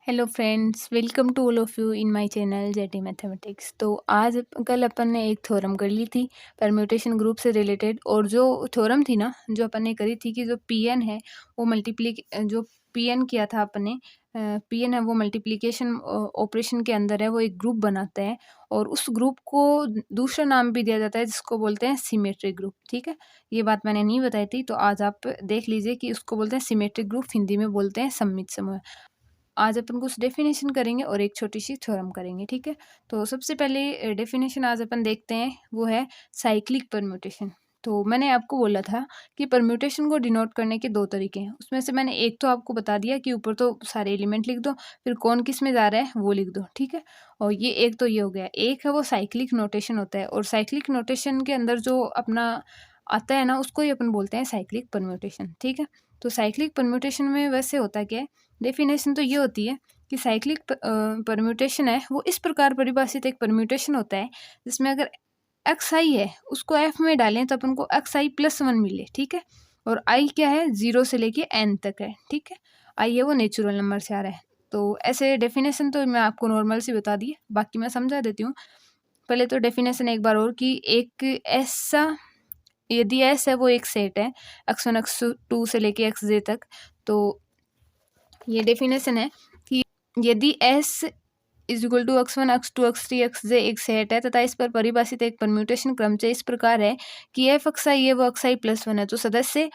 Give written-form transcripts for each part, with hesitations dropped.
Hello friends, welcome to all of you in my channel JT mathematics. तो आज कल अपन ने एक थ्योरम कर ली थी परम्यूटेशन ग्रुप से रिलेटेड। और जो थ्योरम थी ना, जो अपन ने करी थी कि जो पीएन है वो जो पीएन किया था अपन ने, पीएन है वो मल्टीप्लिकेशन ऑपरेशन के अंदर है, वो एक ग्रुप बनाता है। और उस ग्रुप को दूसरा नाम भी दिया जाता है जिसको बोलते हैं सिमेट्रिक ग्रुप। ठीक है, ये बात मैंने नहीं बताई थी, तो आज आप देख लीजिए कि उसको बोलते हैं सिमेट्रिक ग्रुप, हिंदी में बोलते हैं सममित समूह। आज अपन कुछ डेफिनेशन करेंगे और एक छोटी सी थ्योरम करेंगे। ठीक है, तो सबसे पहले डेफिनेशन आज अपन देखते हैं, वो है साइक्लिक परम्यूटेशन। तो मैंने आपको बोला था कि परम्यूटेशन को डिनोट करने के दो तरीके हैं। उसमें से मैंने एक तो आपको बता दिया कि ऊपर तो सारे एलिमेंट लिख दो, फिर कौन किस में जा रहा है वो लिख दो। ठीक है, और ये एक तो ये हो गया। एक है वो साइक्लिक नोटेशन होता है, और साइक्लिक नोटेशन के अंदर जो अपना आता है ना, उसको ही अपन बोलते हैं साइक्लिक परम्यूटेशन। ठीक है, तो साइक्लिक परम्यूटेशन में वैसे होता क्या है, डेफिनेशन तो ये होती है कि साइक्लिक परम्यूटेशन है वो इस प्रकार परिभाषित एक परम्यूटेशन होता है जिसमें अगर एक्स आई है उसको एफ में डालें तो अपन को एक्स आई प्लस वन मिले। ठीक है, और आई क्या है, जीरो से लेके एन तक है। ठीक है, आई है वो नेचुरल नंबर से आ रहा है। तो ऐसे डेफिनेशन तो मैं आपको नॉर्मल सी बता दी है, बाकी मैं समझा देती हूँ। पहले तो डेफिनेशन एक बार और, कि एक ऐसा, यदि एस है वो एक सेट है x1 x2 से लेके xj तक। तो ये डेफिनेशन है कि यदि S is equal to x1 x2 x3 xj एक सेट है तथा इस पर परिभाषित एक परम्यूटेशन क्रमचय इस प्रकार है कि f xi है वो xi प्लस वन है, तो सदस्य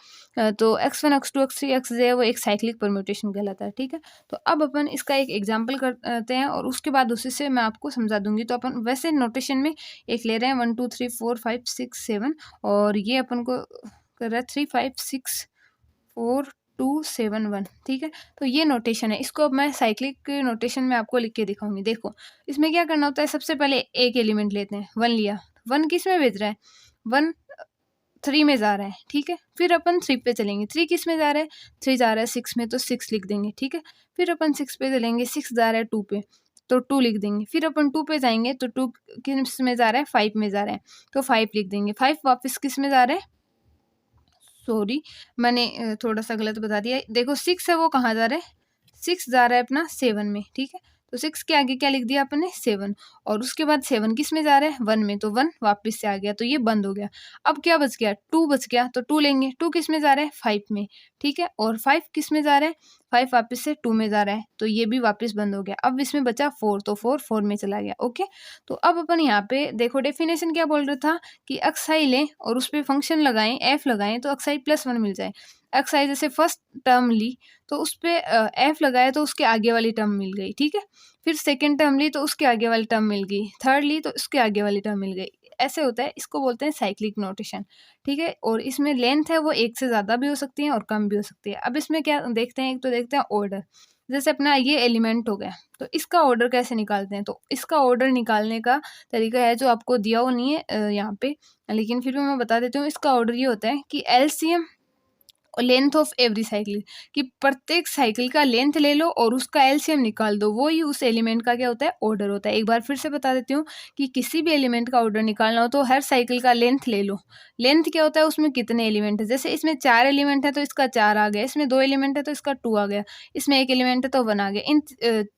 तो x1 x2 x3 xj है वो एक साइक्लिक परम्यूटेशन कहलाता है। ठीक है, तो अब अपन इसका एक एग्जाम्पल करते हैं और उसके बाद उसी से मैं आपको समझा दूंगी। तो अपन वैसे नोटेशन में एक ले रहे हैं 1 2 3 4 5 6 7, और ये अपन को कर रहा है 3 5 6 4 2 7 1। ठीक है, तो ये नोटेशन है, इसको अब मैं साइक्लिक नोटेशन में आपको लिख के दिखाऊंगी। देखो इसमें क्या करना होता है, सबसे पहले एक एलिमेंट लेते हैं, वन लिया, वन किस में भेज रहा है, वन थ्री में जा रहा है। ठीक है, फिर अपन थ्री पे चलेंगे, थ्री किस में जा रहा है, थ्री जा रहा है सिक्स में, तो सिक्स लिख देंगे। ठीक है, फिर अपन सिक्स पे चलेंगे, सिक्स जा रहा है टू पे, तो टू लिख देंगे। फिर अपन टू पे जाएंगे तो टू किस में जा रहा है, फाइव में जा रहा है, तो फाइव लिख देंगे। फाइव वापस किस में जा रहा है, सॉरी मैंने थोड़ा सा गलत बता दिया। देखो सिक्स है वो कहाँ जा रहा है, सिक्स जा रहा है अपना सेवन में। ठीक है, तो सिक्स के आगे क्या लिख दिया अपन ने, सेवन, और उसके बाद सेवन किस में जा रहा है, वन में, तो वन वापस से आ गया, तो ये बंद हो गया। अब क्या बच गया, टू बच गया, तो टू लेंगे, टू किस में जा रहा है, फाइव में। ठीक है, और फाइव किस में जा रहा है, फाइव वापस से टू में जा रहा है, तो ये भी वापस बंद हो गया। अब इसमें बचा फोर, तो फोर फोर में चला गया। ओके, तो अब अपन यहाँ पे देखो डेफिनेशन क्या बोल रहा था कि एक्साई लें और उस पर फंक्शन लगाएं, एफ लगाएं, तो एक्साई प्लस वन मिल जाए। एक्साई जैसे फर्स्ट टर्म ली तो उस पर एफ लगाया तो उसके आगे वाली टर्म मिल गई। ठीक है, फिर सेकेंड टर्म ली तो उसके आगे वाली टर्म मिल गई, थर्ड ली तो उसके आगे वाली टर्म मिल गई। ऐसे होता है, इसको बोलते हैं साइक्लिक नोटेशन। ठीक है, और इसमें लेंथ है वो एक से ज़्यादा भी हो सकती है और कम भी हो सकती है। अब इसमें क्या देखते हैं, एक तो देखते हैं ऑर्डर। जैसे अपना ये एलिमेंट हो गया, तो इसका ऑर्डर कैसे निकालते हैं, तो इसका ऑर्डर निकालने का तरीका है जो आपको दिया हुआ नहीं है यहाँ पे, लेकिन फिर भी मैं बता देती हूँ। इसका ऑर्डर ये होता है कि एलसीएम और लेंथ ऑफ एवरी साइकिल, कि प्रत्येक साइकिल का लेंथ ले लो और उसका एलसीएम निकाल दो, वो ही उस एलिमेंट का क्या होता है, ऑर्डर होता है। एक बार फिर से बता देती हूँ कि किसी भी एलिमेंट का ऑर्डर निकालना हो तो हर साइकिल का लेंथ ले लो। लेंथ क्या होता है, उसमें कितने एलिमेंट है, जैसे इसमें चार एलिमेंट है तो इसका चार आ गया, इसमें दो एलिमेंट है तो इसका टू आ गया, इसमें एक एलिमेंट है तो वन आ गया। इन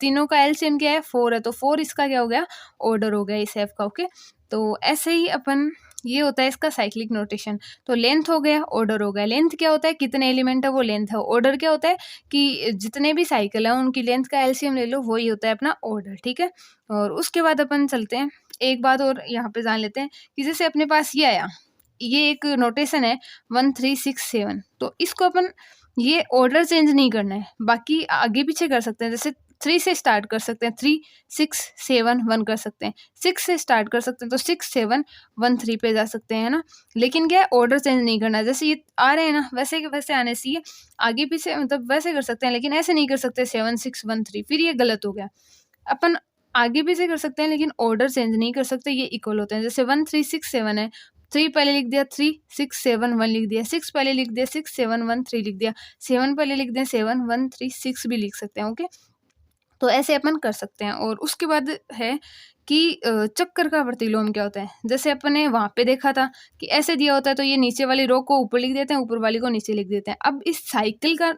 तीनों का एलसीएम क्या है, फोर है, तो फोर इसका क्या हो गया, ऑर्डर हो गया इस एफ का। ओके, तो ऐसे ही अपन, ये होता है इसका साइक्लिक नोटेशन। तो लेंथ हो गया, ऑर्डर हो गया। लेंथ क्या होता है, कितने एलिमेंट है वो लेंथ है। ऑर्डर क्या होता है कि जितने भी साइकिल है उनकी लेंथ का एलसीएम ले लो, वही होता है अपना ऑर्डर। ठीक है, और उसके बाद अपन चलते हैं, एक बात और यहाँ पे जान लेते हैं कि जैसे अपने पास ये आया, ये एक नोटेशन है 1367, तो इसको अपन ये ऑर्डर चेंज नहीं करना है, बाकी आगे पीछे कर सकते हैं। जैसे थ्री से स्टार्ट कर सकते हैं, 3 6 7 1 कर सकते हैं। सिक्स से स्टार्ट कर सकते हैं तो 6 7 1 3 पे जा सकते हैं, है ना। लेकिन क्या है, ऑर्डर चेंज नहीं करना। जैसे ये आ रहे हैं ना, वैसे के वैसे आने चाहिए, आगे पीछे मतलब वैसे कर सकते हैं, लेकिन ऐसे नहीं कर सकते 7 6 1 3, फिर ये गलत हो गया। अपन आगे पीछे कर सकते हैं लेकिन ऑर्डर चेंज नहीं कर सकते, ये इक्वल होते हैं। जैसे 1 3 6 7 है, थ्री पहले लिख दिया, 3 6 7 1 लिख दिया, सिक्स पहले लिख दिया, 6 7 1 3 लिख दिया, सेवन पहले लिख दिया, 7 1 3 6 भी लिख सकते हैं। ओके, तो ऐसे अपन कर सकते हैं। और उसके बाद है कि चक्कर का प्रतिलोम क्या होता है। जैसे अपन ने वहाँ पे देखा था कि ऐसे दिया होता है तो ये नीचे वाली रो को ऊपर लिख देते हैं, ऊपर वाली को नीचे लिख देते हैं। अब इस साइकिल का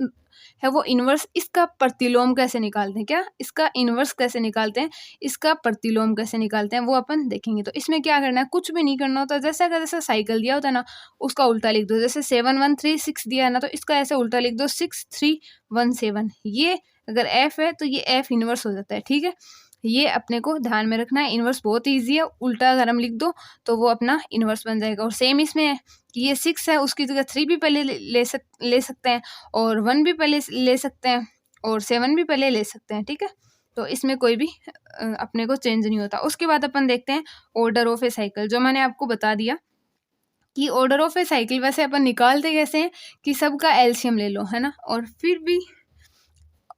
है वो इन्वर्स, इसका प्रतिलोम कैसे निकालते हैं, क्या इसका इन्वर्स कैसे निकालते हैं, इसका प्रतिलोम कैसे निकालते हैं, वो अपन देखेंगे। तो इसमें क्या करना है, कुछ भी नहीं करना होता, जैसा का जैसा साइकिल दिया होता है ना उसका उल्टा लिख दो। जैसे 7136 दिया है ना, तो इसका ऐसे उल्टा लिख दो 6317। ये अगर एफ है तो ये एफ इनवर्स हो जाता है, ठीक है। ये अपने को ध्यान में रखना है। इनवर्स बहुत ईजी है, उल्टा अगर हम लिख दो तो वो अपना इनवर्स बन जाएगा। और सेम इसमें है कि ये 6 है, उसकी जगह 3 भी पहले ले सकते हैं, और 1 भी पहले ले सकते हैं, और 7 भी पहले ले सकते हैं, ठीक है। तो इसमें कोई भी अपने को चेंज नहीं होता। उसके बाद अपन देखते हैं ऑर्डर ऑफ ए साइकिल, जो मैंने आपको बता दिया कि ऑर्डर ऑफ ए साइकिल वैसे अपन निकालते कैसे हैं कि सबका एलसीएम ले लो, है ना। और फिर भी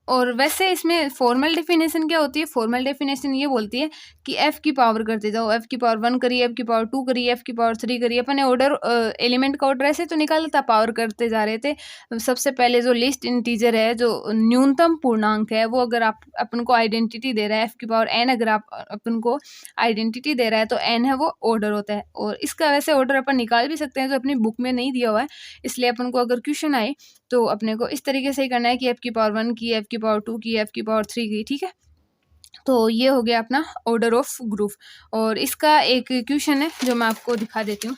और वैसे इसमें फॉर्मल डेफिनेशन क्या होती है, फॉर्मल डेफिनेशन ये बोलती है कि एफ की पावर करते जाओ, एफ की पावर 1 करिए, एफ की पावर 2 करिए, एफ की पावर 3 करिए। अपने ऑर्डर एलिमेंट का ऑर्डर ऐसे तो निकाला था, पावर करते जा रहे थे। सबसे पहले जो लिस्ट इंटीजर है, जो न्यूनतम पूर्णांक है, वो अगर आप अपन को आइडेंटिटी दे रहा है एफ की पावर एन, अगर आप अपन को आइडेंटिटी दे रहा है तो एन है वो ऑर्डर होता है। और इसका वैसे ऑर्डर अपन निकाल भी सकते हैं, जो अपनी बुक में नहीं दिया हुआ है, इसलिए अपन को अगर क्वेश्चन आए तो अपने को इस तरीके से ही करना है कि एफ की पावर 1 की, एफ की पावर 2 की, एफ की पावर 3 की, ठीक है। तो ये हो गया अपना ऑर्डर ऑफ ग्रुप। और इसका एक क्वेश्चन है जो मैं आपको दिखा देती हूँ।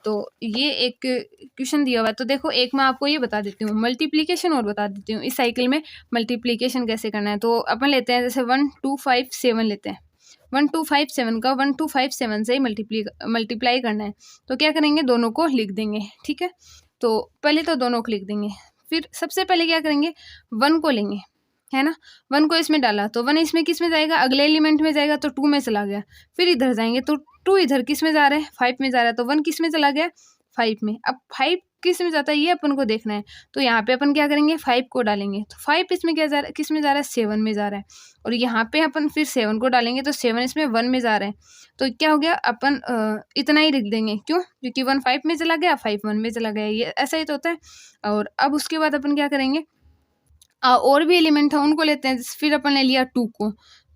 तो ये एक क्वेश्चन दिया हुआ है, तो देखो एक मैं आपको ये बता देती हूँ, मल्टीप्लिकेशन और बता देती हूँ। इस साइकिल में मल्टीप्लिकेशन कैसे करना है, तो अपन लेते हैं जैसे 1 2 5 7 लेते हैं। 1 2 5 7 का 1 2 5 7 से ही मल्टीप्लाई करना है। तो क्या करेंगे, दोनों को लिख देंगे, ठीक है। तो पहले तो दोनों को लिख देंगे, फिर सबसे पहले क्या करेंगे, 1 को लेंगे, है ना। 1 को इसमें डाला तो 1 इसमें किस में जाएगा, अगले एलिमेंट में जाएगा, तो 2 में चला गया। फिर इधर जाएंगे तो 2 इधर किस में जा रहा है, 5 में जा रहा है, तो 1 किस में चला गया, 5 में। अब 5 किस में जाता है ये अपन को देखना है। तो यहाँ पे अपन क्या करेंगे, 5 को डालेंगे, तो 5 इसमें क्या जा रहा है, किस में जा रहा है, 7 में जा रहा है। और यहाँ पे अपन फिर 7 को डालेंगे तो 7 इसमें 1 में जा रहा है। तो क्या हो गया, अपन इतना ही लिख देंगे, क्यों, क्योंकि 1 5 में चला गया, 5 1 में चला गया, ये ऐसा ही तो होता है। और अब उसके बाद अपन क्या करेंगे, और भी एलिमेंट था उनको लेते हैं। फिर अपन ने लिया 2 को,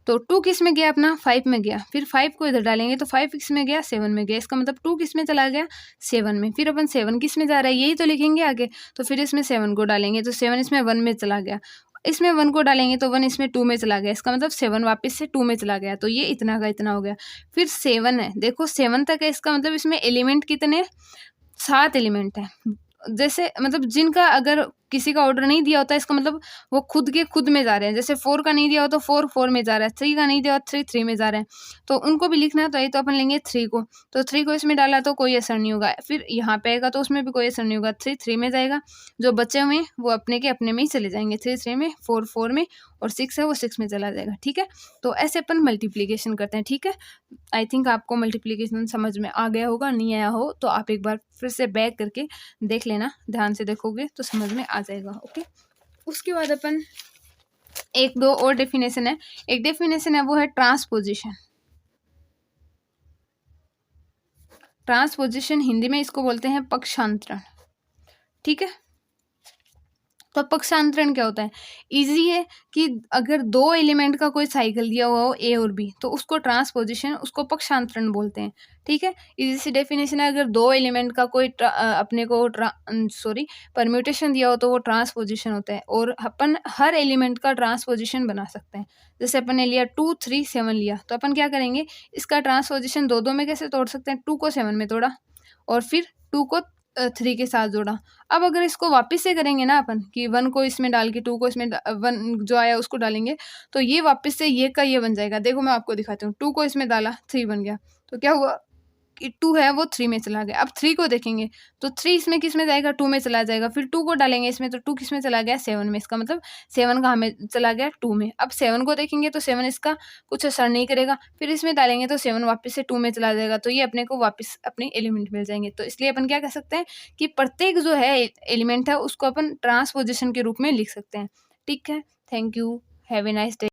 तो 2 किस में गया अपना, 5 में गया। फिर 5 को इधर डालेंगे तो 5 किस में गया, 7 में गया। इसका मतलब 2 किस में चला गया, 7 में। फिर अपन 7 किस में जा रहा है, यही तो लिखेंगे आगे। तो फिर इसमें 7 को डालेंगे तो 7 इसमें 1 में चला गया। इसमें 1 को डालेंगे तो 1 इसमें 2 में चला गया। इसका मतलब 7 वापस से 2 में चला गया। तो ये इतना का इतना हो गया। फिर 7 है, देखो 7 तक है, इसका मतलब इसमें एलिमेंट कितने, 7 एलिमेंट है। जैसे मतलब जिनका अगर किसी का ऑर्डर नहीं दिया होता है, इसका मतलब वो खुद के खुद में जा रहे हैं। जैसे 4 का नहीं दिया हो तो 4 4 में जा रहा है, 3 का नहीं दिया हो 3 3 में जा रहे हैं। तो उनको भी लिखना है, तो ये तो अपन लेंगे 3 को। तो 3 को इसमें डाला तो कोई असर नहीं होगा। फिर यहाँ पे आएगा तो उसमें भी कोई असर नहीं होगा, 3 3 में जाएगा। जो बचे हुए हैं वो अपने के अपने में ही चले जाएंगे, 3 3 में, 4 4 में, और 6 है वो 6 में चला जाएगा, ठीक है। तो ऐसे अपन मल्टीप्लीकेशन करते हैं, ठीक है। आई थिंक आपको मल्टीप्लीकेशन समझ में आ गया होगा, नहीं आया हो तो आप एक बार फिर से बैक करके देख लेना, ध्यान से देखोगे तो समझ में आ जाएगा, ओके। उसके बाद अपन एक दो और डेफिनेशन है। एक डेफिनेशन है वो है ट्रांसपोजिशन। ट्रांसपोजिशन हिंदी में इसको बोलते हैं पक्षांतरण, ठीक है। तो पक्षांतरण क्या होता है, इजी है कि अगर 2 एलिमेंट का कोई साइकिल दिया हुआ हो ए और बी, तो उसको ट्रांसपोजिशन, उसको पक्षांतरण बोलते हैं, ठीक है। इजी सी डेफिनेशन है, अगर 2 एलिमेंट का कोई अपने को परम्यूटेशन दिया हो तो वो ट्रांसपोजिशन होता है। और अपन हर एलिमेंट का ट्रांसपोजिशन बना सकते हैं। जैसे अपन ने लिया 2 3 7 लिया, तो अपन क्या करेंगे, इसका ट्रांसपोजिशन 2 2 में कैसे तोड़ सकते हैं, 2 को 7 में तोड़ा और फिर 2 को 3 के साथ जोड़ा। अब अगर इसको वापस से करेंगे ना अपन कि 1 को इसमें डाल के 2 को इसमें 1 जो आया उसको डालेंगे, तो ये वापस से ये का ये बन जाएगा। देखो मैं आपको दिखाती हूँ, 2 को इसमें डाला 3 बन गया। तो क्या हुआ कि 2 है वो 3 में चला गया। अब 3 को देखेंगे तो 3 इसमें किस में जाएगा, 2 में चला जाएगा। फिर 2 को डालेंगे इसमें तो 2 किस में चला गया, 7 में। इसका मतलब 7 का हमें चला गया 2 में। अब 7 को देखेंगे तो 7 इसका कुछ असर नहीं करेगा। फिर इसमें डालेंगे तो 7 वापस से 2 में चला जाएगा। तो ये अपने को वापस अपने एलिमेंट मिल जाएंगे। तो इसलिए अपन क्या कर सकते हैं कि प्रत्येक जो है एलिमेंट है उसको अपन ट्रांसपोजिशन के रूप में लिख सकते हैं, ठीक है। Thank you, have a nice day.